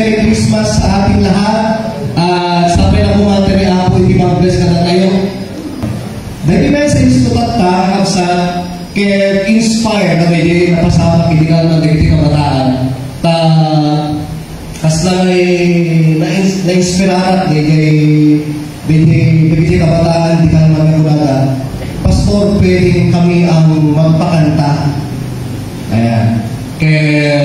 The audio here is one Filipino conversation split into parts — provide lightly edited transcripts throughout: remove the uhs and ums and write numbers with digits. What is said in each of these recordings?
Merry Christmas sa ating lahat. Sa pinag-umateri ako, hindi mag-bless ka na tayo. Dahil message ko tatakap sa kaya inspire na may napasama kinigal ng dagiti kabataan. Kasla ay na-inspirarat dagiti kabataan, di ka naman nagulaga. Pastor, pwedeng kami ang magpakanta. Ayan. Kaya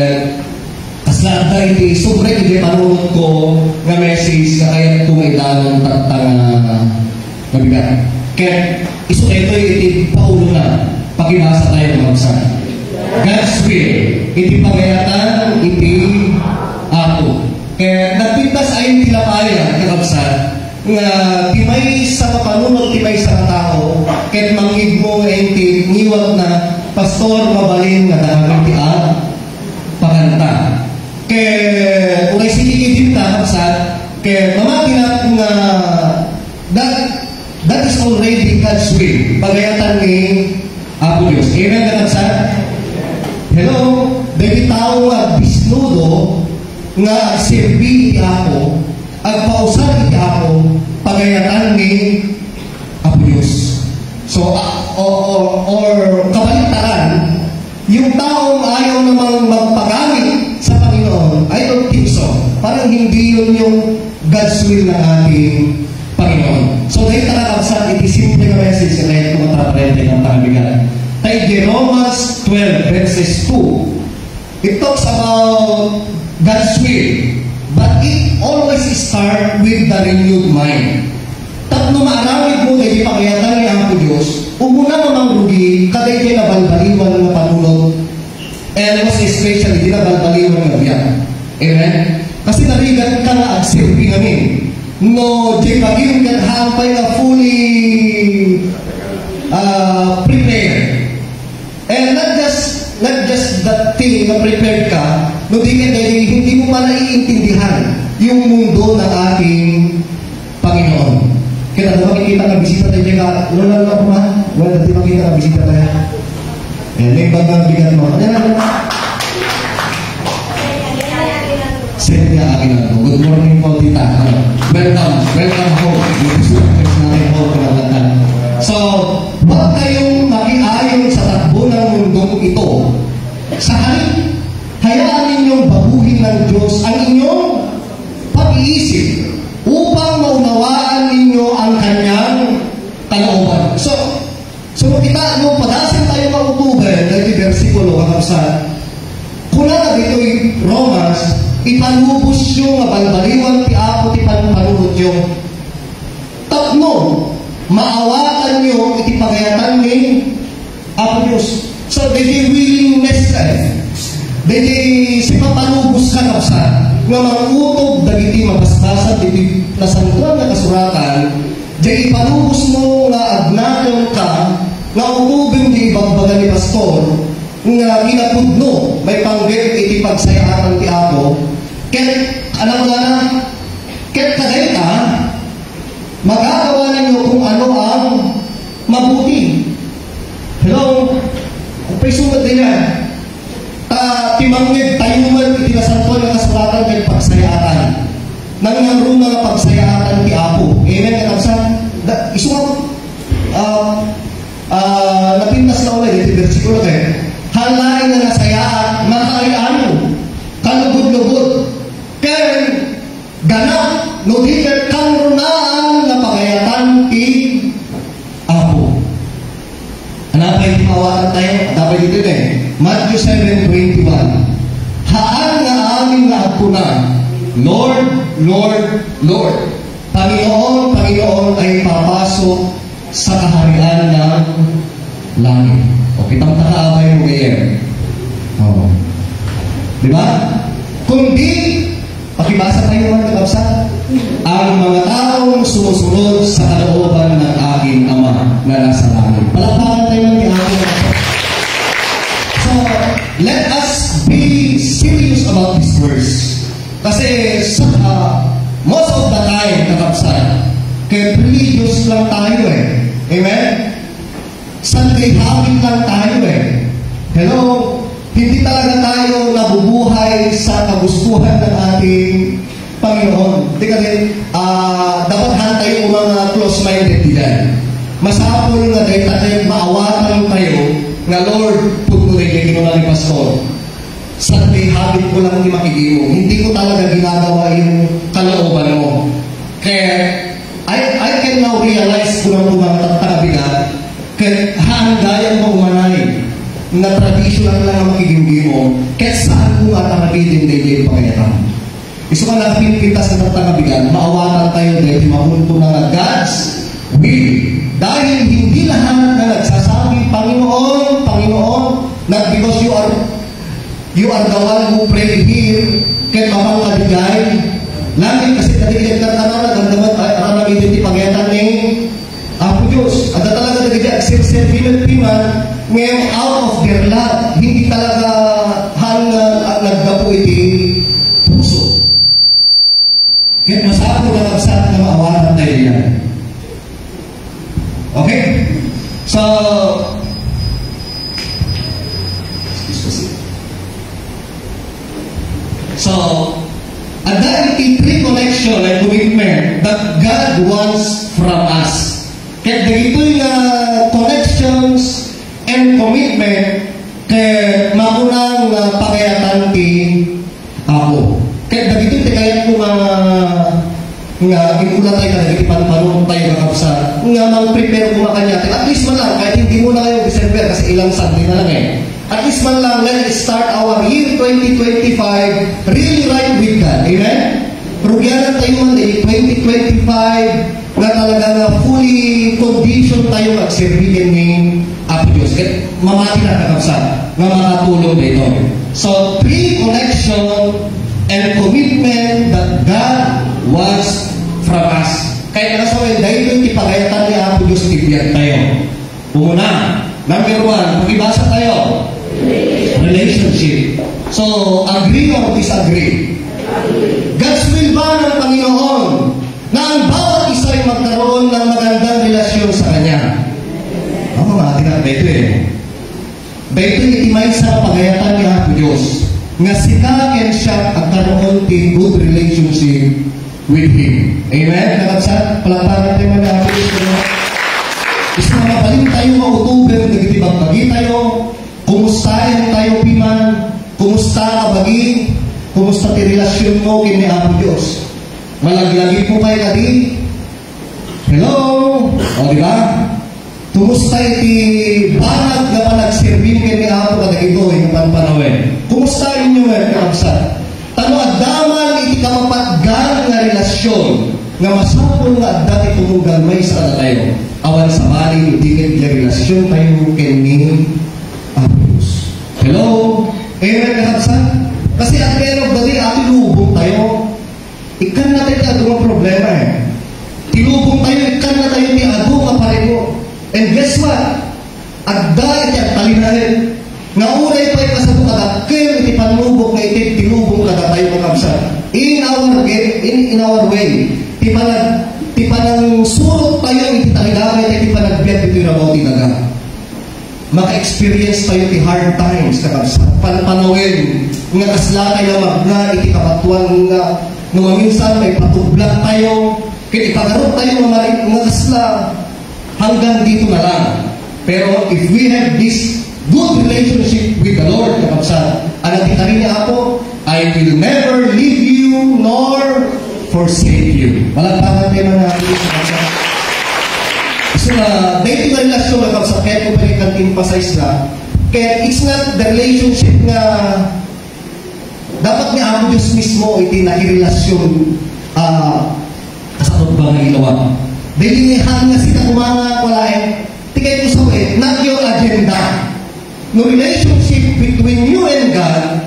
kasla dahil sobre hindi panunod ko nga message na kaya tumidalang tatang mabigat. Kaya iso ito iti paulo na pagibasa tayo ng mamsa. God's will, iti pagayatan, iti ako. Kaya nagpintas ay tilapaya kakabsa nga timay sa kapanunod, timay sa tao, kaya mangig mo iti niwag na pastor mabalin nga dahagang ti pakanta. Kaya unay sinikidin ta kakabsa, kaya mamaginat nga that is already God's will. Pagayatan ni Apo Diyos. Amen ka kakabsa? Hello? Dahil tao nga bisnudo nga serbi iti ako, agpausap iti ako, pagayatan ni Apo Diyos. So, or kabaliktaran, yung taong ayaw namang magpagamit sa Panginoon, I don't think so. Parang hindi yun yung God's will ng ating Panginoon. So, dahil tarakabsa, iti simple na message na ito mataprente ng panabigan. Tayo Romans 12 verses 2. It talks about God's will, but it always starts with the renewed mind. Tatlo maaramid mo na ipakayatan ni Apo Diyos, umuna namang rugi, kaday kayo nabalbaliwan ng panunod, and most especially, di nabalbaliwan ng biyak. Amen? Kasi narigat ka na agsilpi namin. No, di pagin ka hampay na fully prepared. And not just that thing na prepared ka, no, hindi mo pa naiintindihan yung mundo ng ating Panginoon. Kaya na makikita na bisita tayo ka, wala po man? Wala natin makikita na bisita tayo. Eh, may bagang bigat mo. Ano na? Send niya akin na ito. Good morning po, tita. Welcome home. So, huwag kayong makiayon sa takbo ng mundong ito. Sa halip, hayaan ninyong baguhin ng Diyos ang inyong pag-iisip upang maunawaan ninyo ang kanyang kalooban. So kita, no, padasin tayo mag-October, dahil versikulo, kakabsan, kuna na dito'y Romans, ipanubos yung mabalbaliwan ti Apo ti panunod yung tatlo, maawakan nyo iti pagayatan ni Apo Diyos. So, dito willingness ka dito sipapanubos ka kapsa nga mangutog dagiti mabasbasan dito nasantuan na kasuratan dito ipanubos mo nga agnayon ka nga utubing di ibagbaga ni pastor nga kinapudno may panggit iti pagsayaan ti Apo ket alam mo na ket kagay ka magagawa ninyo kung ano ang mabuti. Hello? Kung paisumat din yan, timanggit tayo man itinasanto ng kasulatan ng pagsayaan. Nangyangro mga pagsayaan ti Apo. Amen ka kapsan? Isumat, napintas na ulit, iti versikulo kayo. Halain na nasayaan, makakayaan mo, kalugod-lugod. Kaya, ganap, no diker kanrunaan na pagayatan ti Apo. Hanapay timawaran tayo, dapat dito Matthew 7:21. Haan nga amin nga ako na, Lord, Lord, Lord. Panginoon, Panginoon ay papasok sa kaharian ng langit. O kitang takaabay mo ngayon. O. Diba? Kundi, pakibasa tayo mga kapsa, ang mga taong sumusunod sa kalooban ng aking Ama na nasa langit. Palakpakan tayo ng aking Ama. So, let us be serious about this verse. Kasi most of the time, kakapsan, kaya religious lang tayo Amen? Sunday habit lang tayo Hello? Hindi talaga tayo nabubuhay sa kagustuhan ng ating Panginoon. Di kasi, dapat hantay yung mga close-minded diyan. Masapol nga dahil tayo maawatan tayo nga Lord, put mo rin yung ni Pastor. Sunday habit ko lang ni makikimo. Hindi ko talaga ginagawa yung kalooban mo. Kaya, I can now realize kung ang mga tagabigat, kaya handayan mo umanay na traditional lang ang makikimgi mo, kaya saan ko nga tangabitin din pangyayaman. Iso ka lang pinipintas ng tagabigat, maawatan tayo dahil mahunto na God's will. Dahil hindi lahat na nagsasabi, Panginoon, not because you are the one who pray here, kaya mamang kaligay, langit kasi kaligay ka na nagdamit di pangyatan ni Apo Diyos. At talaga nagigay sirservinan piman ngayon out of their love. Hindi talaga hanggang ang nagdapo iti puso. Kaya masabi na kapsat na maawatan tayo yan. Okay? So, and that is three connection and commitment that God wants from us. Kaya dito yung connections and commitment kaya makunang pakayatan ti ako. Kaya dito kaya ko nga imula tayo na nagitipan-panong tayo kakapsa nga mag-prepare ko makanya. At least man lang, kahit hindi mo na yung December kasi ilang Sunday na lang At least man lang, let's start our year 2025 really right with God. Amen? Rugyanan tayo man 2025 na talaga na fully condition tayo mag-serbihin ni Apo Diyos. Kaya mamati na kakapsa nga makatulong dito. So, three connection and commitment that God wants from us. Kaya nasabi, dahil yung ipagayatan ni Apo Diyos, tibiyag tayo. Una, number one, pag-ibasa tayo. Relationship. So, agree or disagree? God's will ba ng Panginoon na ang bawat isa ay magkaroon ng magandang relasyon sa Kanya? Oo, mga tinapito Beto itimay sa pagayatan ni Apo Diyos nga sila and siya at karoon ti good relationship with Him. Amen? Nakapsat, palaparan tayo mga Apo Diyos. Isa na mabaling tayo mautuber, nagitibang bagi tayo, kumustahin tayo piman, kumusta ka bagi, kumusta ti relasyon mo kini Apo Diyos. Malaglagi po kayo kadi. Hello? O diba? Kumusta iti banag na panagsirbin kini Apo kadagito yung panpanawin. Kumusta inyo kakabsat? Tano addaman iti kamapatgan nga relasyon nga masapol nga adda iti tumugalmay sa tayo. Awan sa mali itigit nga relasyon tayo kini Apo Diyos. Hello? Amen kakabsat? Kasi at pero dali ating lubong tayo. Ikan natin ti ado ang problema Tilubong tayo, ikan na tayo ti ado nga pareho. And guess what? Agda iti at talinahin. Nga uray pa ikasabu kadakil iti panlubog na iti tilubong kada tayo kakabsat. In our way, ti panang surot tayo iti talinahin iti panagbiag iti rabaw ti daga. Maka-experience tayo ti hard times kakabsat. Panawin nga kasla tayo magna iti kapatuan nga minsan may patublag tayo kaya ipagarot tayo nga kasla hanggang dito na lang. Pero if we have this good relationship with the Lord kakabsat, ang itarin niya ako, I will never leave you nor forsake you. Malagpakan tayo na natin kakabsat. So dahil na relasyon kakabsat, kaya ko balikan emphasize na kaya it's not the relationship nga dapat ni Apo Diyos mismo iti nairelasyon kasatot ba nga ilawa. Dahil nihan nga sila kumanga wala tigay ko sa not your agenda. No relationship between you and God,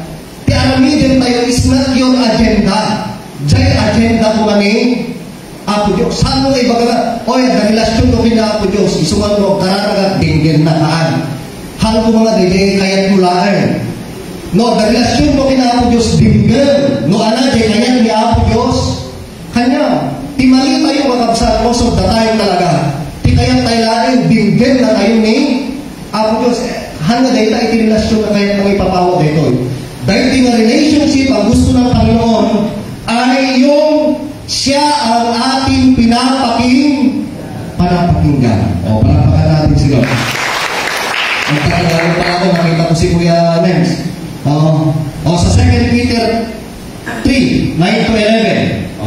ti aramidin tayo is not your agenda. Jay agenda ko mani Apo Diyos. Saan mo nga ibaga na, oy, ang relasyon ko kina Apo Diyos, isuman mo, kararagat, dinggin na kaan. Hal ko mga dede, kaya't mulaan. No, ang relasyon mo kina Apo Diyos, dinggin. No, ana, jay kaya't ni Apo Diyos. Kanya, timali tayo makabsat most of the time talaga. Ti kaya't tayo lain, dinggin na tayo ni Apo Diyos. Hanga dahil tayo iti relasyon na kaya't nang ipapawa siya ang ating panapakinggan. O, panapakan natin si Lord. Ang tagal pa ako, nakita ko si Kuya Nems. Sa 2 Peter 3, 9-11.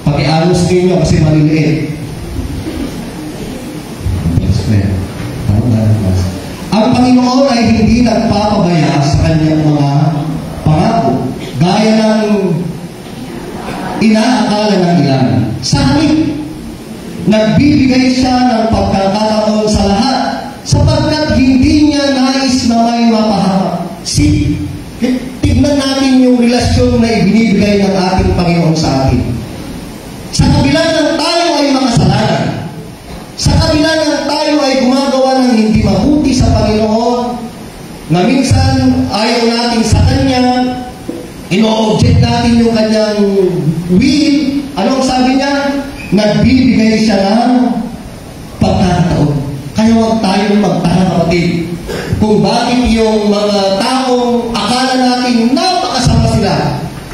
Paki-alos ninyo kasi maliliit. Ang Panginoon ay hindi nagpapabaya sa kanyang mga pangako, gaya ng inaakala ng ilan. Sa halip, nagbibigay siya ng pagkakataon sa lahat, sapagkat hindi niya nais na may mapahama. Tignan natin yung relasyon na ibinibigay ng ating Panginoon sa atin. Sa kabila ng tayo ay makasalanan, sa kabila ng tayo ay gumagawa ng hindi mabuti sa Panginoon, na minsan ayaw natin sa Kanya, ino-object natin yung Kanyang will, anong sabi niya? Nagbibigay siya ng pagkakataon. Kaya huwag tayong magtaka, kapatid, kung bakit yung mga taong akala natin napakasama sila,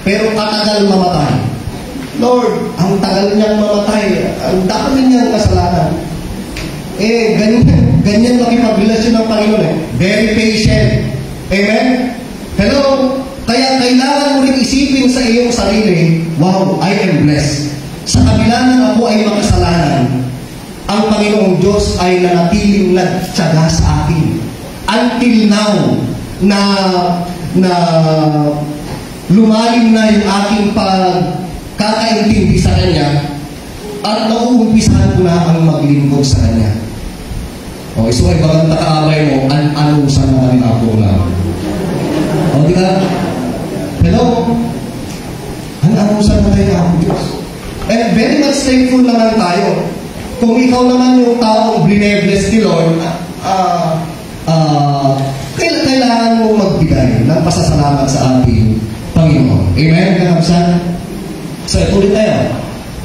pero katagal mamatay. Lord, ang tagal niyang mamatay, ang dami niyang kasalanan. Ganyan makipagrelasyon ng Panginoon. Very patient. Amen? Hello? Kaya kailangan mo rin isipin sa iyong sarili, wow, I am blessed. Sa kabila ng ako ay makasalanan, ang Panginoong Diyos ay nanatiling nagtiyaga sa akin. Until now, na lumalim na yung aking pagkakaintindi sa Kanya, at nauumpisahan ko na ang maglingkod sa Kanya. So ay bagang takaabay mo, anusan na rin ako na. Di ka? Hello? Anusan na tayo ako, Diyos. And very much thankful naman tayo. Kung ikaw naman yung taong blinebless ni Lord, kailangan mo magbigay ng pasasalamat sa ating Panginoon. Amen? Kanamsan? So, ituloy tayo.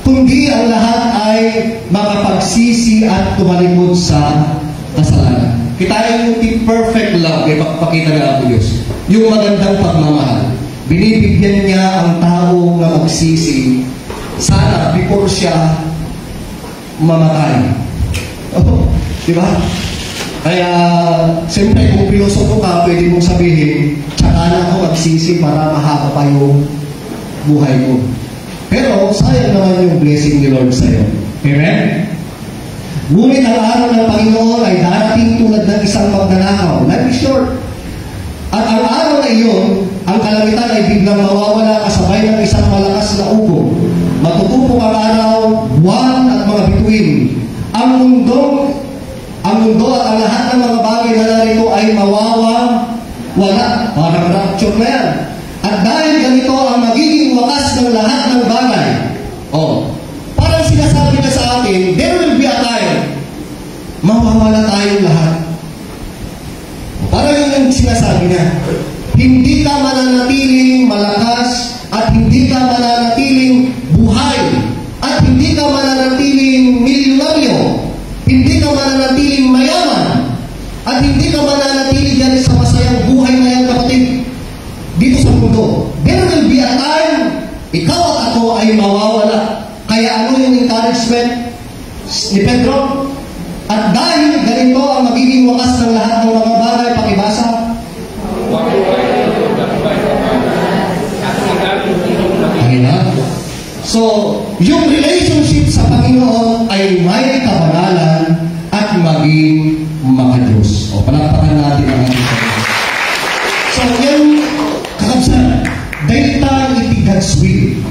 Kundi ang lahat ay makapagsisi at tumalikod sa kasalanan. Kitain yung perfect love, kaya pakita na ako Diyos. Yung magandang pagmamahal. Binibigyan niya ang tao na magsisi sana before siya mamatay. Diba? Kaya, siyempre kung pilosopo ka, pwede mong sabihin, tsaka na ako magsisi para mahaba pa yung buhay ko. Pero, sayang naman yung blessing ni Lord sa'yo. Amen? Ngunit ang araw ng Panginoon ay darating tulad ng isang magnanakaw. Life is short. At ang araw na iyon, ang kalamitan ay biglang mawawala kasabay ng isang malakas na ugo. Matutupok ang araw, buwan at mga bituin. Ang mundo at ang lahat ng mga bagay na narito ay mawawala. Parang rapture na yan. At dahil ganito ang magiging wakas ng lahat ng bagay. Parang sinasabi na sa atin, there will be a time, mawawala tayong lahat. Parang yun ang sinasabi niya. Hindi ka mananatiling malakas at hindi ka mananatiling buhay at hindi ka mananatiling milyonaryo, hindi ka mananatiling mayaman at hindi ka mananatiling yan sa masayang buhay na yan, kapatid. Dito sa mundo, there will be a time, ikaw at ako ay mawawala. Kaya ano yung encouragement ni Pedro? At dahil ganito ang magiging wakas ng lahat ng mga bagay, pakibasa. So, yung relationship sa Panginoon ay may kabanalan at maging makadiyos. Palakpakan natin ang ating Panginoon. So, yan, kakabsan, dahil tayo iti God's will,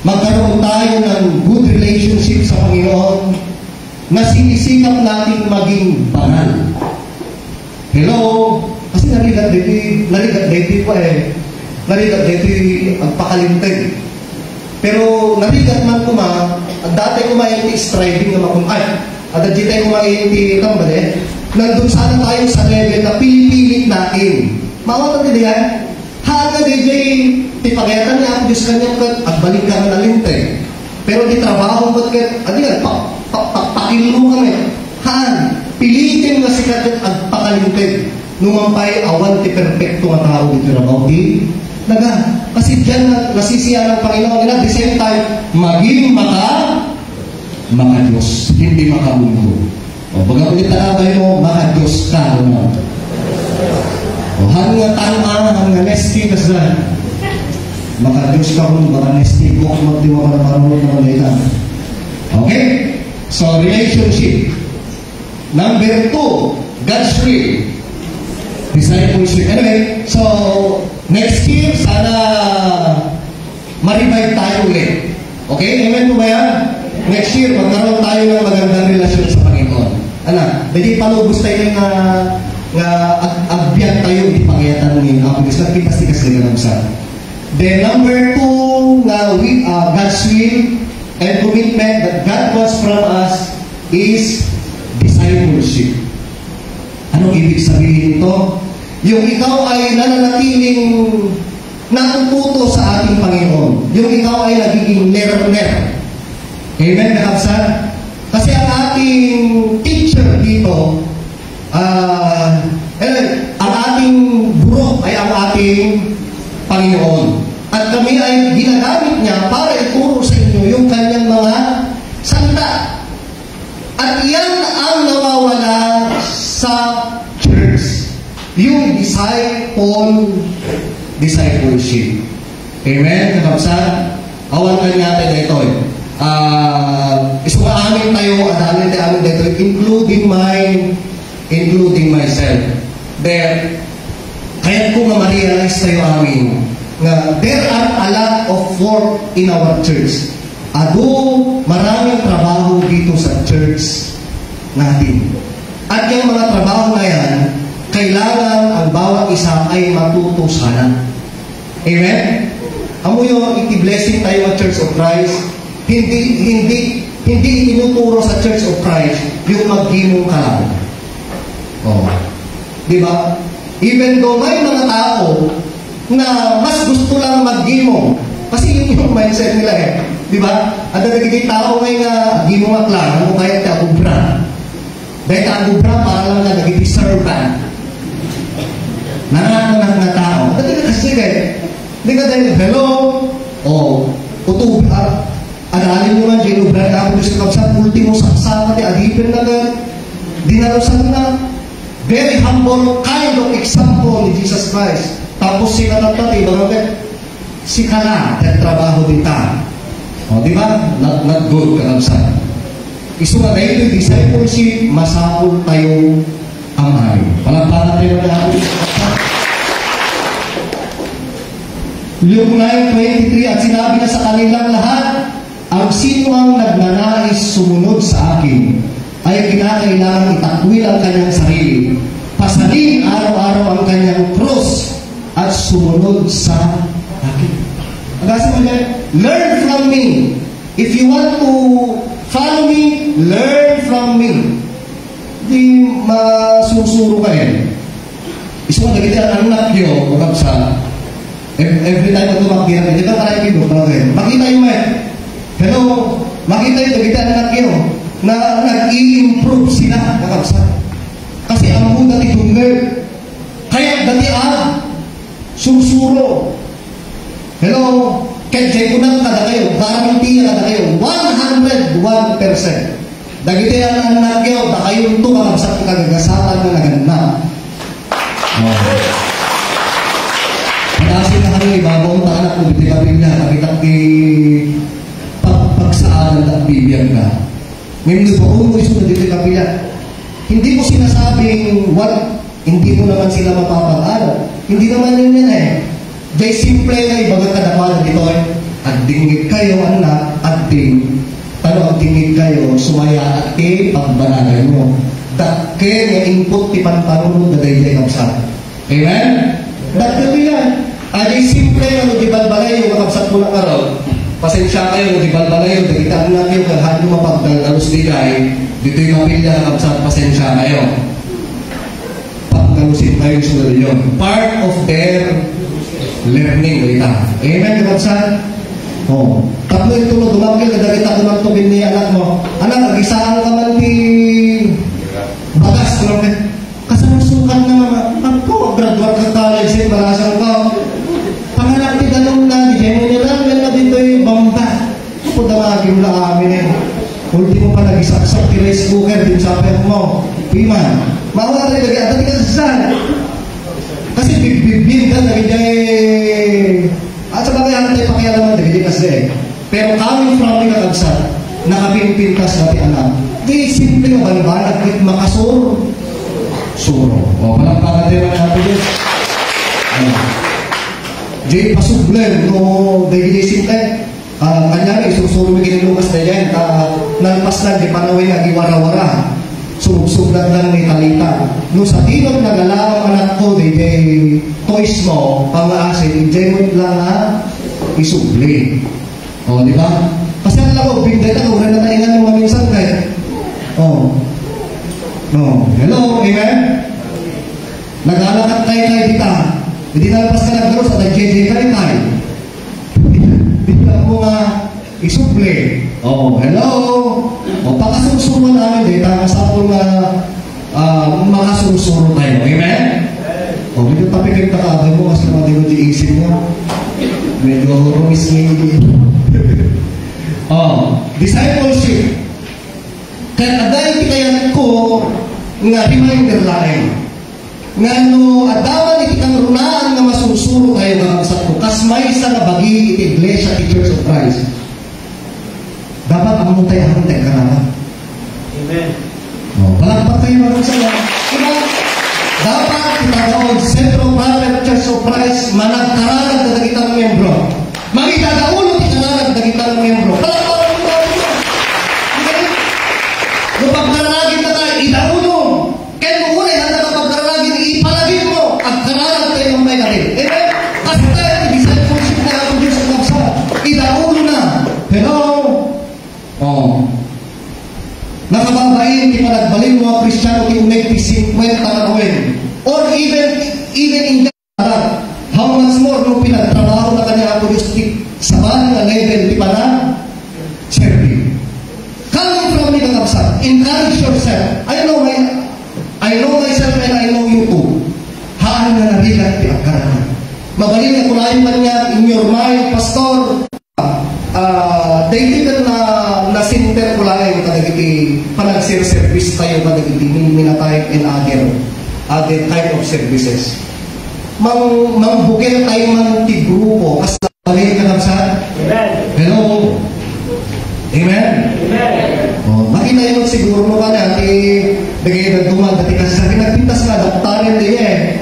magkaroon tayo ng good relationship sa Panginoon na sinisikap natin maging banal. Hello? Kasi narigat dito ang pakalimtay. Pero narigat man kuma, at dati kumain ti striving na makumay. At dati tayo kumain ti kambale, nandun sana tayo sa level na pilipilit natin. Mawala din yan. Haga DJ, ti pagetan niya ang Diyos kanyang at balik ka na lintay. Pero di trabaho ba't kayo, pakilmo kami. Pilitin nga sikat at pakalintay. Numampay awan ti perfecto nga tao dito na bauti. Kasi diyan nasisiya ng Panginoon. And at the same time, maging maka-Diyos, hindi makamundo. O, baga ulit talabay mo, maka-Diyos ka. O, hanggang tama, hanggang nesti, kasi maka-Diyos ka kung maka-nesti ko, kung magdiwa ka na marunod na malita. Okay? So, relationship. Number 2, God's will. Discipleship. Anyway, so, next year, sana ma-revive tayo ulit. Okay? Amen po ba yan? Next year, magkaroon tayo ng magandang relasyon sa Panginoon. Dahil palubos tayo nga agbiyan tayo, di pangyatan ni Apagos. Nagpitas-tikas na ganun sa. Then, number 2, God's will and commitment that God wants from us is discipleship. Anong ibig sabihin ito? Yung ikaw ay nananatiling natututo sa ating Panginoon. Yung ikaw ay nagiging learner. Amen, kakabsan? Kasi ang ating teacher dito, ang ating guro ay ang ating Panginoon. At kami ay ginagamit niya para ituro sa inyo yung kanyang mga salita. At yan ang nawawala sa church. Yung discipleship. Amen? Kakabsan? Awan ka niya natin dito eh. Isumaamin tayo at amin dito, including myself. There, kaya ko ma-realize tayo amin na there are a lot of work in our church. Maraming trabaho dito sa church natin. At yung mga trabaho na yan, kailangan ang bawat isa ay matuto sana. Amen? Amo yung iti-blessing tayo sa Church of Christ, hindi itinuturo sa Church of Christ yung mag-gimong ka lang. Diba? Even though may mga tao na mas gusto lang mag-gimong, kasi yun yung mindset nila eh. Diba? At nagiging tao ngayon nga, gimong lang, ano kaya agubra. Dahil agubra, para lang na nagiging servant. Nanganak na tao. Dati ka kasi hindi ka dahil, hello, utubra. Adalin mo nga, ginubra na ako sa kapsat, ultimo saksakat, agipin na dinalosan na. Very humble kind of example ni Jesus Christ. Tapos si Kanatati, si Kana, trabaho din ta. Di ba? Not good, kakabsat. Isuga na ito, discipleship, masapol tayo amay. Palampalan tayo na ako. Luke 9:23, at sinabi na sa kanilang lahat, ang sino ang nagnanais sumunod sa akin, ay kinakailangan itakwil ang kanyang sarili, pasalin araw-araw ang kanyang krus, at sumunod sa akin. Agasi mo dyan, learn from me. If you want to follow me, learn from me. Hindi masusuro ka yan. Iso nga, nagiging ang anak nyo, magkabsa, every time ito magkira, ito tayo kino, makita yung pero makita yung nagiging ang anak nyo, na nag-i-improve sila, magkabsa. Kasi ang mga dati dunger, kaya dati susuro. Hello, kaya ko na kada kayo, guarantee na kada kayo, 101%. Dagiti ang anak nyo, na kayo ito makabsat kagagasatan na naganda. Kasi na kami, bagong anak ko, biti ka Biblia, kapitak di pagsaan at Biblia ka. Ngayon ba, kung gusto na dito ka Biblia, hindi mo sinasabing, hindi mo naman sila mapapag-aral. Hindi naman yun yan eh. Dahil simple na ibagat kadamalan dito eh. At dingig kayo, anak, at dingig kayo, sumaya at pagbanagay mo. Dakke nga input ti panpanunod na dahi kapsat. Amen? Dakke mo yan. Adi simple na di balbalay yung kapsat mo ng araw. Pasensya kayo, di balbalay yung dagitaan na kayo, kahit mo mapagdalos di kayo, dito yung kapilya na kapsat, pasensya kayo. Pagkalusin kayo sunod yun. Part of their learning, kita. Amen, kapsat? Tatlo yung tulog, dumapil, kadagita ko ng tubig ni anak mo. Anak, nag-isaan ka man di bagas, kasamusukan na naman. Ako, graduate ka college, malasan ka. Pangalan yung sapay mo. Piman. Maawa tayo lagi. At ka sa kasi bibinda na ganyan. At sa bagay, ano tayo pakialaman na ganyan kasi. Pero coming from the kakabsat, nakapinpintas natin anak. Di simple nga banbanag at makasuro. Suro. O, palampakan tayo na natin yun. Di pasuglen, no, dahil simple. Kanya isusuro mo kinilumas na yan. Nalpas lang, di panawin nga iwara-wara. Sub-sublat lang ni Talita. No sa tinod na galawang anak ko, di toys mo, pang-aasin, enjoyment lang ha, isubli. O, di ba? Kasi alam ko, binday na wala na taingan yung maminsan kayo. O. No. Hello, amen? Nag-alakat kayo kayo dita. Hindi nalpas ka naglaro sa nag-JJ kayo tayo. Hindi ka mo nga isubli. Oh, hello. O, pakasursuro namin dito. Masapol na makasursuro tayo. Amen? O, medyo tapikit na kaagay mo kasi naman din isip mo. Medyo rumis-ngindi. Discipleship. Kaya dahil kaya ko nga reminder lain. Nga no, adaman iti kang runaan nga masusuro tayo nga sa ko. Kasmay sa nabagi iti Iglesia ti Church of Christ. Dapat ang tayo karana. Amen. Palagpat tayo mga kasama. Diba? Dapat itagaon Central Prophet Church of Christ managkararag na dagitang membro. Magitagaulot ikararag na dagitang membro. Palagpat tayo mga kasama. Kung pagkararagin na tayo, idaulo. Kaya kung muna yung pagkararagin, ipalagin mo ang kararag tayo ng may galing. Amen? Kasi tayo, discipleship na ako Diyos sa kapsa. Idaulo na. Pero, nakababayin, di pa nagbalin mga Kristiyano, di unay pising, may tarawin. Or even in that, how much more nung pinagtrabaho na kanya ako Diyos sa bahan na level, di pa na serving. Coming from the kapsa, encourage yourself. I know myself and I know you too. Haan na narigat di agkaran. Magaling na kulayin pa niya in your mind, Pastor. David na sinter kulayin kadagiti panag-service tayo kadagiti minatay and other type of services. Mangbukil tayo man ti grupo kasi balik ka sa hello. Amen? Amen. Makita yun siguro mo ka na dagay nagdumag dati kasi sa pinagpintas ka daktarin din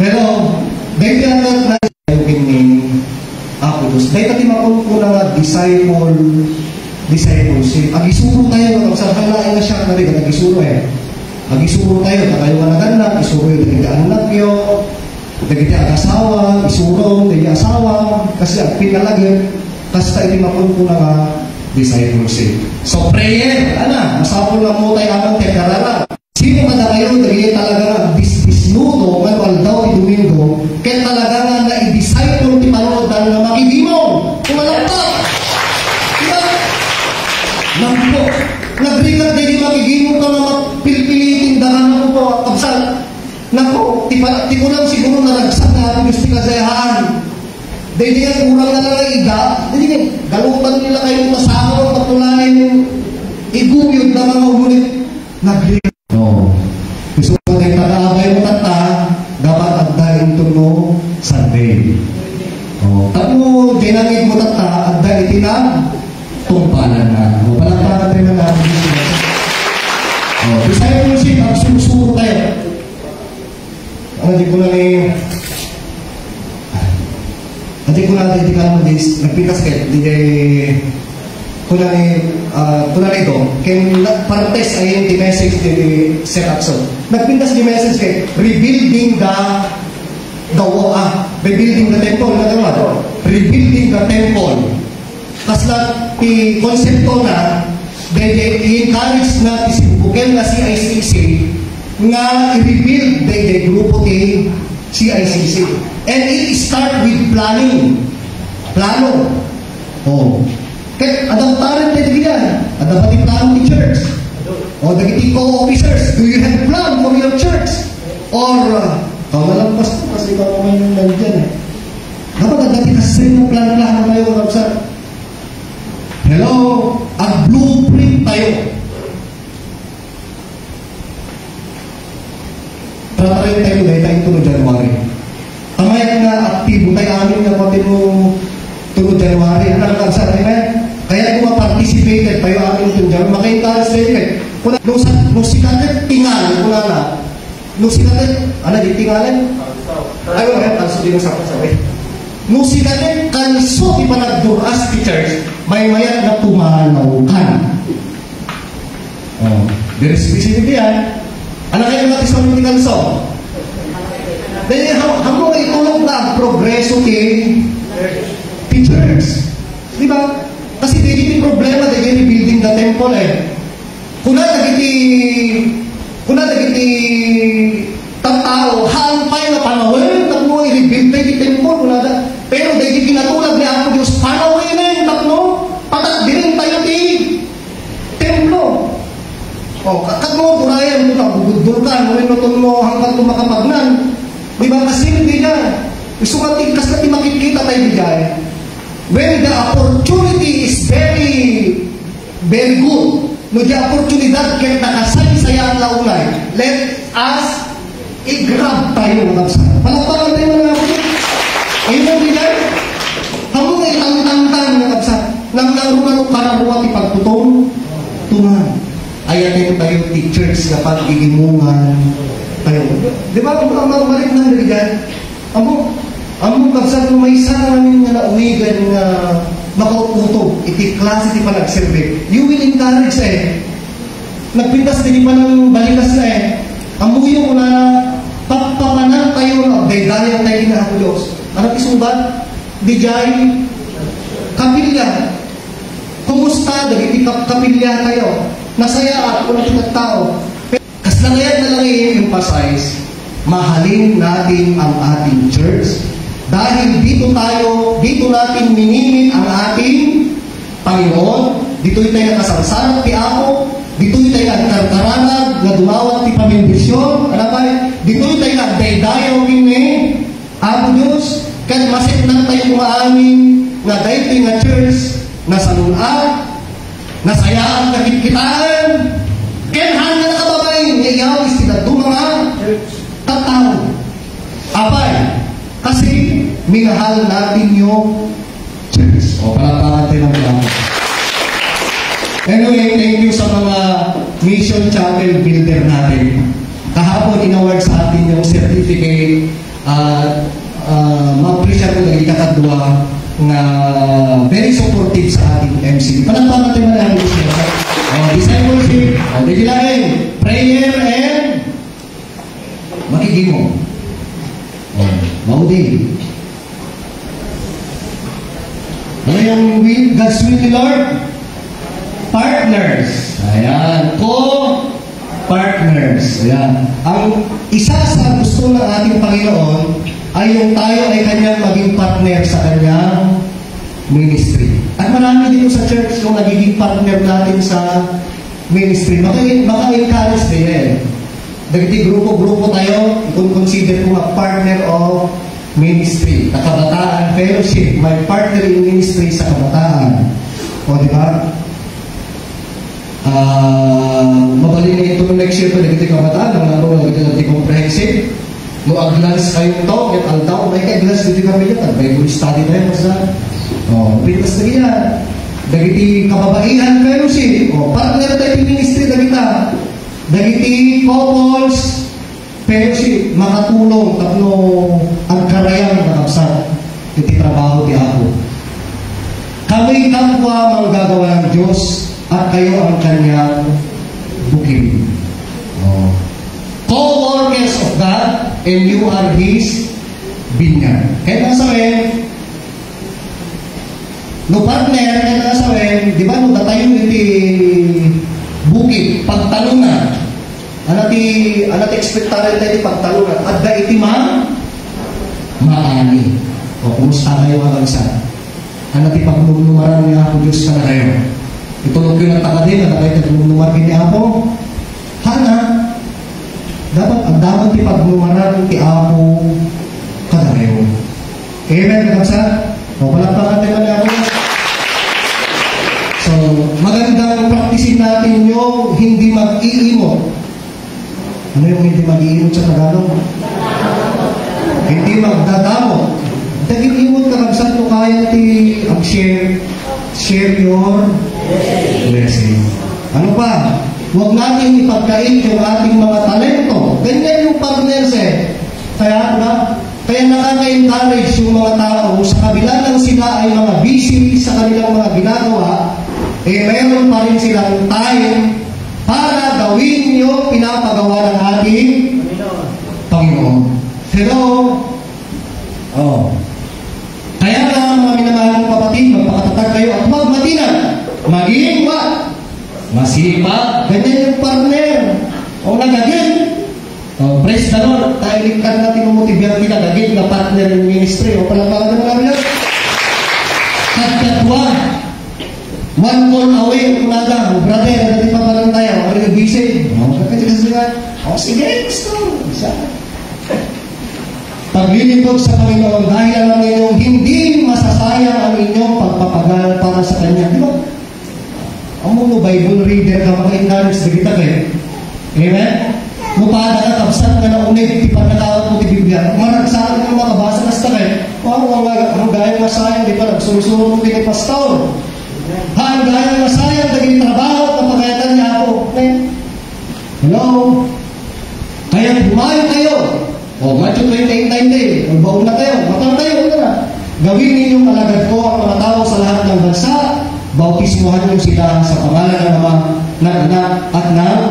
pero dahil ka na ako Diyos. Dahil natin makumpuna nga discipleship. Agisuro tayo sa kalain na siya na rin. Agisuro agisuro tayo. Tayo managanak. Isuro yung dagiti anak nyo. Dagiti asawa. Isuro dagiti asawa. Kasi ang pinalagin. Kasi tayo natin makumpuna nga discipleship. So prayer. Masapol na mo tayo amang tekarara. Sino man na kayo, dagiti talaga disnudo, manual daw ni Domingo, kaya talaga nga na i-disciple ti panood dahil na makikimo. Kumalampak! Diba? Nampo. Nagringat din yung makikimo ka na mapilpilitin dahil mo po, kapsal. Nako, ti ko lang siguro naragsak na ako gusto kasayahaan. Dahil yan, kurang na lang iga. Dahil galutan nila kayo masama, patulanin, iguyod na mga ulit. Nagringat. Gusto mo tayo tataabay mo dapat agdahin ito no Sunday. Tamo, dinangin mo agdahin itinang tumpalan na. Palagpakan tayo na natin dito. Discipleship, ang susuro tayo. Hindi ko na hindi ka mo nagpitas kayo. Kuna ito, partes ay yung message set up. So, nagpintas di message kay rebuilding rebuilding the temple. Rebuilding the temple. Kasla, i-konsepto na, i-encourage na, isibukin na CICC, nga i-rebuild the grupo ti CICC. And it start with planning. Plano. Kaya adaptaran tayo yan. Adapat plano ni church. O dagiti co-officers. Do you have plan for your church? Or, kamalampas ko kasi ikaw naman yung nandyan. Dapat adapti kasi yung plan-plano tayo. Hello? Ang blueprint tayo. Tulog January, ano lang sa amen? Kaya kung ma-participated tayo amin itong dyan, maka-encourage tayo eh. Nung sikatit, tingal, kung na, nung sikatit, ano di tingalan? Ayaw nga, kalso din ang sabi. Nung sikatit, kalso, di pa nagduras ti church, may mayat na tumanaw kan. Very specific yan. Ano kayo natin sa mga kalso? Dahil hamong itulog na progreso kay teachers. Di ba? Kasi di problema dahil rebuilding the temple eh. Kuna nagiti tao, hampay na panawin, tapno i-rebuild tayo di temple, kuna na. Pero dahil pinatulad ni Apo Diyos, panawin na yung tapno, patagdirin tayo di templo. Kakmo, kurayan mo na, bugudul ka, nunutun mo hanggang tumakapagnan. Di ba? Kasi hindi na. Gusto ka kasi makikita tayo bigay. When the opportunity is very, very good, no the oportunidad kaya nakasaysaya ang launay, let us i-grab tayo ng kapsa. Palakpakan tayo ng kapsa. Ayun ang bigay. Hamong ay tang-tang-tang ng kapsa. Nang rumano kararuat ipagtutong, tungan. Ayatin tayo teachers na pag-iimungan tayo. Di ba? Malik na bigay. Among kapsat mo may isa namin na nauwigan na makauputo, iti klase ti panagserve. You will encourage eh. Nagpintas din pa ng balikas na eh. Amuyo mo na papapanan tayo na daydayan tayo na ako Diyos. Ano isumbat? Dijay kapilya. Kumusta? Dagiti kapilya tayo. Nasaya at unang tao. Kas na ngayon na lang i-emphasize, mahalin natin ang ating church. Dahil dito natin minimit ang ating Panginoon, dito'y tayo nakasarsarap ti Apo, dito'y tayo nagkarkaranag, na dumawat ti pamindisyon, dito'y tayo nagdaydayaw kini Apo Diyos, kaya masit na tayo kumaamin na dahil nga church, nasa lunat, nasayaan kakitkitaan, kaya hanga na kababay, niyayaw istila mga tatao. Apay, kasi minahal natin yung church. O, palakpakan tayo ng mga. Anyway, thank you sa mga mission chapel builder natin. Kahapon, in-award sa atin yung certificate ma-appreciate ko lagi kakadwa na very supportive sa ating MC. Palakpakan tayo ng mga. Discipleship, digilain, prayer, and makikimo. Maudin. Ano yung God's will ni Lord? Partners. Ayan. Co-partners. Ayan. Ang isa sa gusto ng ating Panginoon ay yung tayo ay kanyang maging partner sa kanyang ministry. At marami dito sa church yung nagiging partner natin sa ministry. Maka-encourage din eh. Dagiti grupo-grupo tayo, kung consider ko nga partner of ministry. Kabataan fellowship, may partner in ministry sa kabataan. O, di ba? Mabalik na ito next year ko, dagiti kabataan, dagiti comprehensive. No, aglans kayong to, get aldaw, may ka-aglans dito kami dito. Bible study na yun, basta. O, pitas na yan. Dagiti kababaihan fellowship. O, partner tayo in ministry, dagita. Dagiti couples, pero si makatulong tapno ang karayang nakapsat iti trabaho ti Apo. Kami kapwa manggagawa ng Diyos at kayo ang kanyang bukid. Co-workers of God and you are His vineyard. Kaya nasabi, no partner, kaya nasabi, di ba no datayo iti bukid, pagtalunan. Anati ekspektaran tayo pagtalunan. At da iti maani. O, kumusta kayo mga kansa? Anati pagnumnumaran ni Apo Diyos ka na kayo. Itulog yung natakadin, na kayo pagnumnumaran ni Apo. Hana, dapat ti pagnumararan ti Apo ka na kayo. Amen, kansa? O, palakpakan tayo ni Apo. So, magandang praktisin natin yung hindi mag-iimot. Ano yung hindi mag-iimot sa Tagalog? Hindi magdadamot. Daging imot ka, magsat mo kaya ti share your blessing. Ano pa? Huwag natin ipagkait yung ating mga talento. Ganyan yung partners eh. Kaya nakaka-encourage yung mga tao sa kabila ng sila ay mga busy sa kanilang mga ginagawa, mayroon pa rin silang time para gawin yung pinapagawa ng ating Panginoon. Pero, kaya nga mga minamahal ng kapatid, magpakatatag kayo at huwag matinag. Maging what? Masipag. Ganyan yung partner. O nagagin. Praise the Lord. Tayo likan natin umutibyan kita. Gagin na partner ng ministry. O palagpagan naman namin yan. Katkatwa. One call away. Umaga. Brother, natin pa lang tayo. Ano yung busy? Sige, gusto. Isa. Paglilipod sa Panginoon dahil alam ninyong hindi masasayang ang inyong pagpapagal para sa Kanya. Di ba? Ang mga Bible reader ka maka-encourage na kita kayo. Amen? Mupada ka, kapsat ka na unig, tipag nakawat mo ti Biblia. Maragsakan ka mga kabasa na sa kayo. Ang gaya masayang, di ba? Nagsurusurong mo kini pastor. Ang gaya masayang, naging trabaho, kapagayatan niya ako. Okay? Hello? Kaya bumayo kayo. Matthew 28:19. Magbaon na kayo. Matang kayo. Gawin ninyong alagad ko ang mga tao sa lahat ng bansa. Bautismuhan niyo sila sa pangalan ng Ama, ng Anak, at ng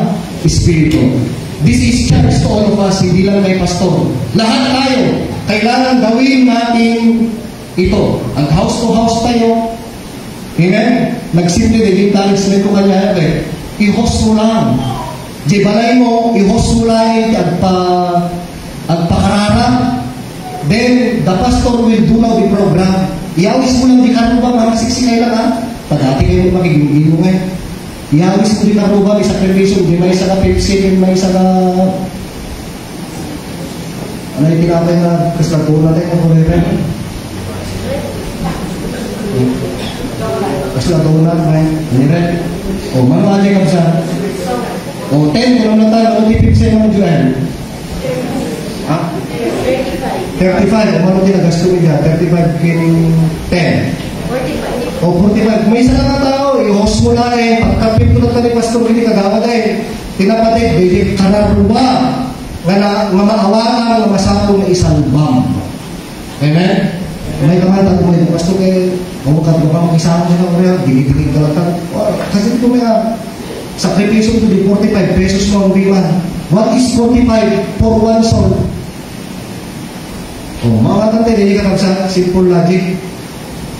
Espiritu. This is church to all of us, hindi lang kay pastor. Lahat tayo, kailangan gawin natin ito. Ang house to house tayo. Amen? Nagsimple din, talisman ko kanya, i-host mo lang. Di balay mo, i-host mo lang at pakarara. Then, the pastor will do now the program. Iawis mo lang di karuba, mga siksikay lang ha. Pagdati kayo makiging mo ngayon. Iawis mo di karuba, may sakripisyon, di may isa na Pepsi, di may isa na... Ano yung tinapay na Kristaguna tayo, kung meron? Kristaguna, may meron? O, mga ka sa... O, 10, kung na tayo, ano di Pepsi naman dyan? Ha? 35. Ano din nagasto niya? 35 kin 10. 45. O 45. May isa na tao. I-host mo na eh. Pagkapit ko na ito ni Pastor Willie Kagawa na eh. Tinapatid. Bili kanaruba. Nga maawakan ng masapong na isang bam. Amen? May kamata ko may Pastor eh. Mamukad mo ka mag-isama niya na rin. Dili-dili ka lang. Kasi ito may sakripisyon to di 45 pesos mo ang biman. What is 45 for one soul? Mga tante, hindi ka sa simple logic.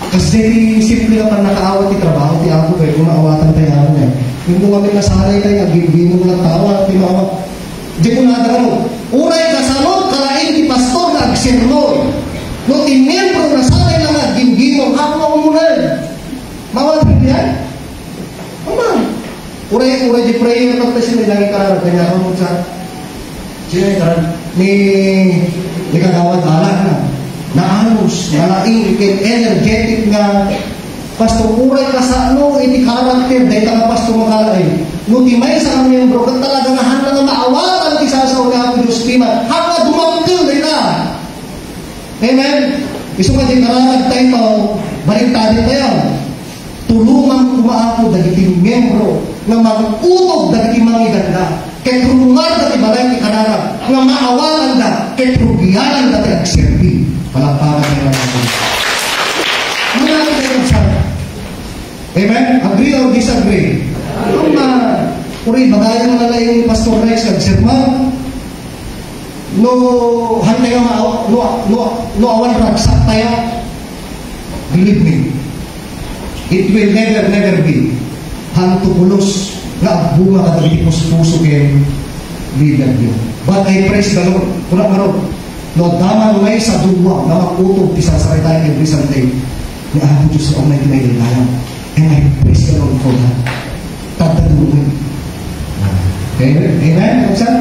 Kasi simple ka pa nakaawat yung trabaho, di ako kung maawatan tayo ako niya. Yung kung kami nasanay tayo, agibino mo lang tawa, di maawa. Di ko nadarano. Uray kasalot, kalain ni pastor na agsermon. No, tinembro na sanay lang agibino, ako mo muna. Mawala yan? Mama. Uray di prayer na tayo sinilangin ka, kanya ako mo sa... Sino yung karan? Ni Kagawad alak na naanos, malaking, energetic nga pastor, uray ka sa iti karakter, dahil ka pastor makalay. Nutimay sa kami yung bro, talaga nga handa nga maawatan ti sa ulihan ko Diyos Pima, hanga dumangkil dahil na. Amen? Iso ka di karanag tayo, balintadin tayo. Tulungan kumaako dahil membro na mag-utog dahil mga iganda. Kaya tulungan dati balay ni kanarap nga maawalan da kaya trugiyanan dati agserbi. Palakpakan na naman. Manalo tayo magsabi. Amen? Agree or disagree? Ang uri, bagayan na lang yung Pastor Rex agserman. No, hantay nga no awan ragsak tayo. Believe me. It will never be. Hanto pulos na bunga ka dali puso kayo leader niyo. But I praise the Lord. Kuna maron. No, damang may sa duwa na makutog tisasakay tayo every Sunday. Ni Apo Diyos ang may kinailangan. And I praise the Lord for that. Tataduhin. Amen? Amen? Kapsan?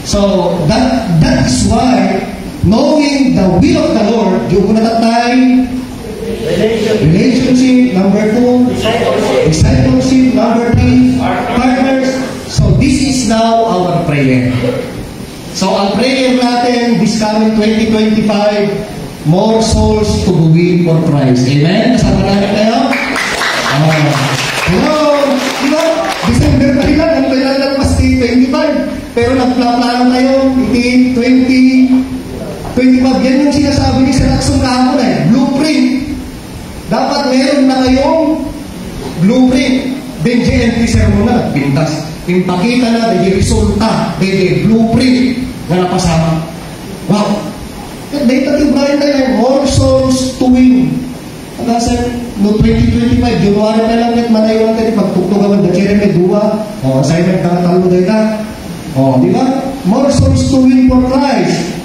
So, that is why knowing the will of the Lord, yung una tayo relationship, number 2, discipleship, number 3, partners. So this is now our prayer. So ang prayer natin this coming 2025, more souls to win for Christ. Amen? Kasama namin kayo? Pero, di ba, December pa rin lang, ang kailangan ng pasti 25. Pero nagplano kayo, 25. Yan yung sinasabi ni Sir Action kahapon blueprint. Dapat meron na kayong blueprint. Then, JNT sir muna, pintas. Impakita na, may resulta, may blueprint na napasama. Wow! Dahil Brian tayo, more souls to win. Kasi, no 2025, January na lang, at manayon tayo, pagtuktugaman na Jeremy Dua, assignment na talo tayo na. Di ba? More souls to win for Christ.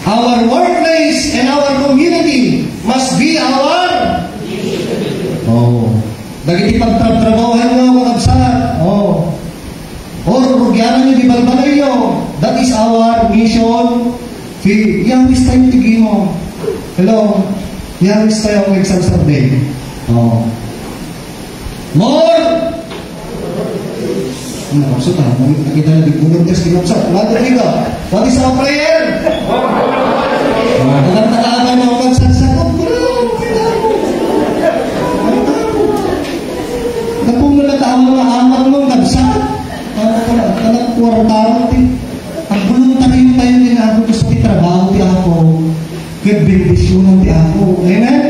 Our workplace and our community must be our dagiti pagtrabahohan nyo mga kabsat. Or rugyanan nyo di balbalay nyo. That is our mission. Yawis tayo tigi mo. Hello? Yawis tayo ang exam survey. More! Nakapsot ha? Nakita na di bunod test kinapsat. What is our prayer? Nagtataaman mo ang kagsasakot mo lang. Nagpumunataaman mo ang amat mo ang kagsasakot. Nagkwartarot eh. Ang voluntaryo tayo din ako gusto ti trabaho ti ako. Kaya bendisyonan ti ako. Amen?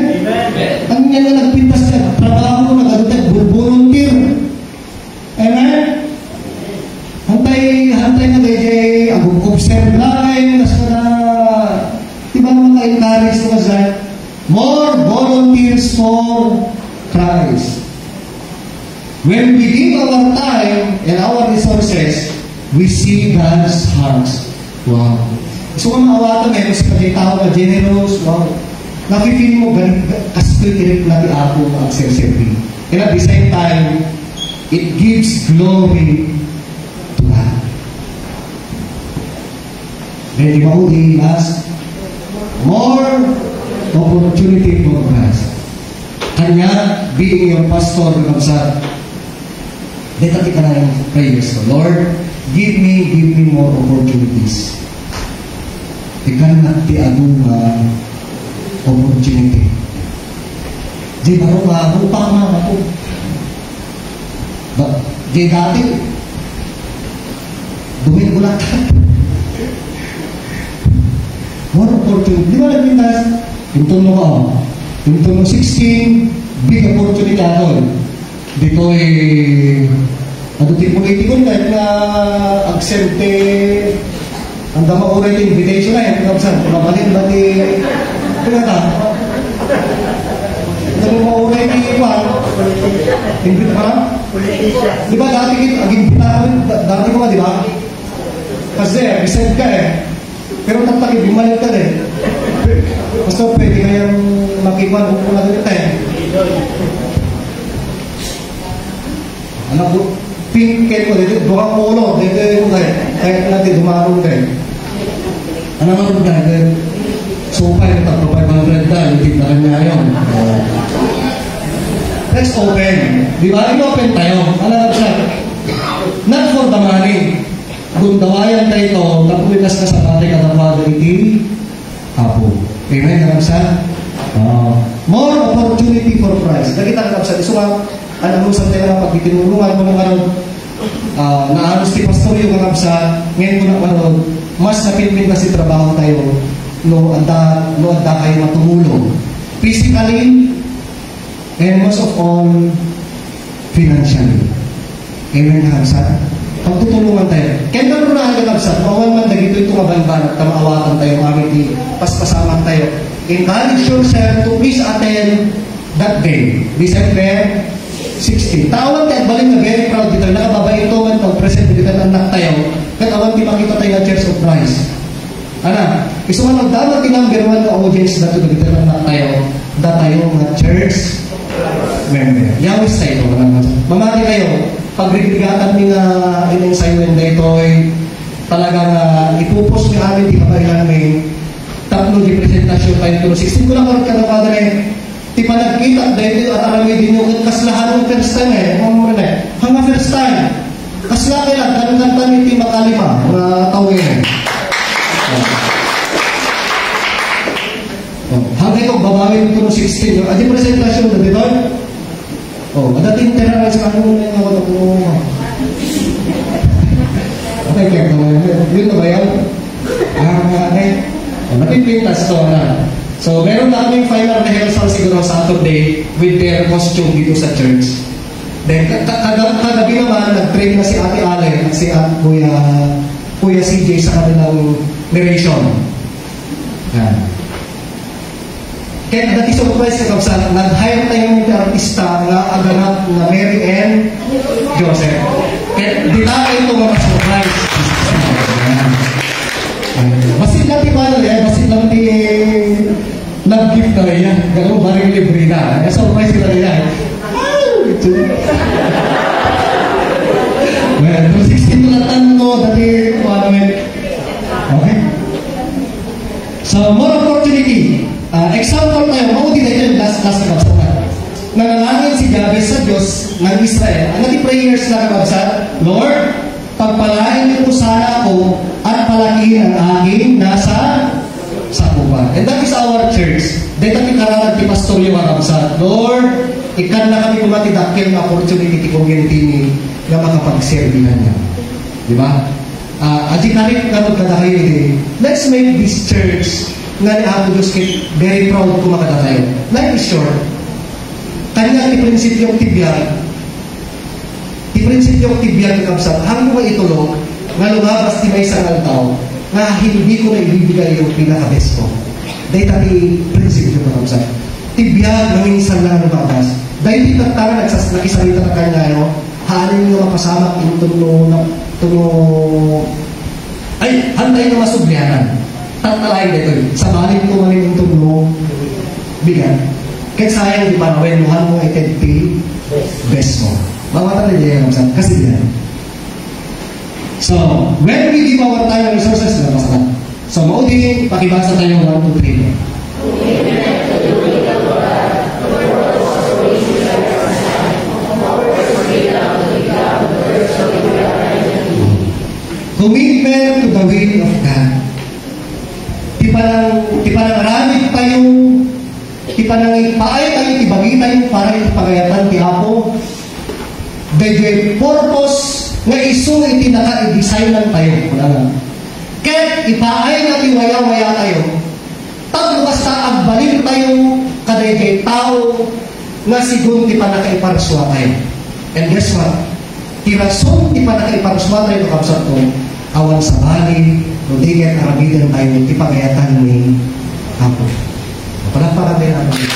Ang yan na nagpintas siya. Trabaho mo nag-adutag volunteer. Amen? Hantay na DJ, observe lang, diba mga encourage mo sa more volunteers for Christ. When we give our time and our resources, we see God's hearts. Wow. So kung maawatan eh, mas pagkitao na generous, wow. Nakifeel mo, kaspitirik na ti ako ang serservi. And at the same time, it gives glory to God. Then di mauli, last, more opportunity for Christ. Kanya, being your pastor, kamsat, dito ka na yung prayers ko. Lord, give me more opportunities. Ikan na ti adunga opportunity. Di ba ro nga, upang mga ako. Di dati, dumin ko lang. More opportunity. Di ba nagpintas? Yung tono ko, yung tono 16, big opportunity ako. Dito ano ti politiko kahit na aksente ang dama ko rin invitation na yan kapsan, mabalin ba ti pinata ito mo mauray ni Iwan invite pa lang di ba dati dati ko nga di ba kasi bisend ka pero tatagin bumalik ka basta pwede kayang makiwan kung na ganito anak ko, pink kayo ko dito, buka polo, dito yung kahit natin dumarong kayo. Ano nga kayo? Sopa yung tatlo 500 na, yung tindahan niya yun. Let's open. Di ba? I-open tayo. Alam siya. Not for the money. Kung dawayan tayo ito, napulitas na sa pati katapagality, apo. Amen? Alam siya? More opportunity for Christ. Nakita ka sa iso nga, alam mo sa tayo na pagkitinulungan mo ng karon naanos ti pastor yung mga sa ngayon mo na karon mas napinpin kasi trabaho tayo no anda kayo matulong physically and most of all financially. Amen na kapsa pagtutulungan tayo kaya naman na ang kapsa mawan man dagito ito mabanban at kamaawatan tayo mamiti paspasaman tayo. Encourage yourself to please attend that day December 16. Tawag tayo, balik na very proud dito. Nakababay ito man pag present dito ng anak tayo. Katawan di makita tayo na Church of Christ. Ana, iso man magdamag di number 1 na audience na ito dito ng anak tayo. Da tayo mga church member. Yawis tayo. Mamati kayo, pagrigligatan ni nga in-assignment na ito ay talagang ipupos ni amin di kaparihan may tatlo di presentasyon tayo. 16 ko lang karoon ka na padre di pa nagkita dahil at alamay din yung kaslahan ng first time hanga first time kasla kaya ganun-gantan iti makalima mga tawin Hanggang ito, babawin ko ng 16. Adi presentasyon na dito. Madating tira lang sa kanong na ako po. Okay, kaya yun na ba yan? Okay. Napipintas to na. So, meron na kaming final rehearsal siguro Saturday with their costume dito sa church. Then, kagabi naman, nag-train na si Ate Ale at si Kuya CJ sa kanilang narration. Yan. Kaya dati surprise ka kapsa, nag-hire tayo ng artista na aganap na Mary Ann Joseph. Kaya dinaka ito mga surprise. Basit lang paano yan, basit lang love gift na rin yan. Gano'n ba rin libre na. Surprise sila rin yan. Well, 16 na tanto, dati paano yun. Okay? So, more opportunity. Example tayo, maudi na yun, last na kabsatan. Nanalangin si Jabez sa Diyos ng Israel. Ang nati prayers na kabsat, Lord, pagpalain niyo po sana ako at palakihin ang aking nasa sakupan. And that is our church. Dito kami kararag ti pastoryo mga kabsat. Lord, ikan na kami kumatidakil na opportunity ti community ni na makapag-serbihan niya. Diba? Adi karit karot kadakayo din. Let's make this church nga ni Apo Diyos very proud ko makadakayo. Life is short. Kanya ti prinsipyong tibiyag. Ti prinsipyong tibiyag ni kabsat. Hanggang ko itulog nga lumabas ti may sangal tao nga hindi ko na ibibigay yung pinaka-best ko. Dahil ti prinsipyo ni kabsat. Tibiyag na minsan lang lumabas. Dahil di nagtara nakisalita na kanya no? Haanin nyo mapasama yung ay, hantay na masublianan. Tatalain dito yun. Sa balik ko manin yung tulo bigan. Kaya sayang di ba, nawenuhan mo itenti best mo. Mawatan na niya yung kasi yan. So, when we give our time and resources, napasakan. So, maudin, pakibasa tayo 1, 2, 3. Commitment to the will of God. Di pa nang ramit tayong di pa nang ipaay tayo, ibagi tayo para ipagayatan ti Apo. The purpose nga iso iti naka-design lang tayo. Kaya ipaay na tiwaya-waya tayo. Tag basta agbalik tayo kadayjay tao nga sigun di pa nakaiparswa tayo. And guess what? Tirason di pa nakaiparswa tayo kapsat ko. Awan sa bali, Rodriguez, Arabidan tayo, ipagayatan ni Apo. Palakpakan tayo natin.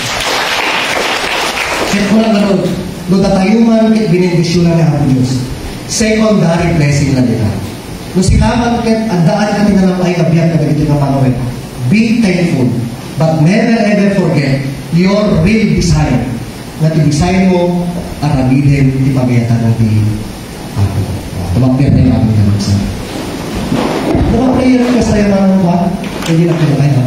Set ko lang ganun, doon tayo man, binendisyon na ni Apo Diyos. Secondary blessing na nila. Nung silaman kat, andaan ka tinalang ay kabiyak na ganito na panawin. Be thankful, but never ever forget your real desire. Na ti-design mo, Arabidan, ipagayatan natin Apo. Tumapir tayo namin naman sa mga prayer ka sa iyo mga hindi na pinakaya.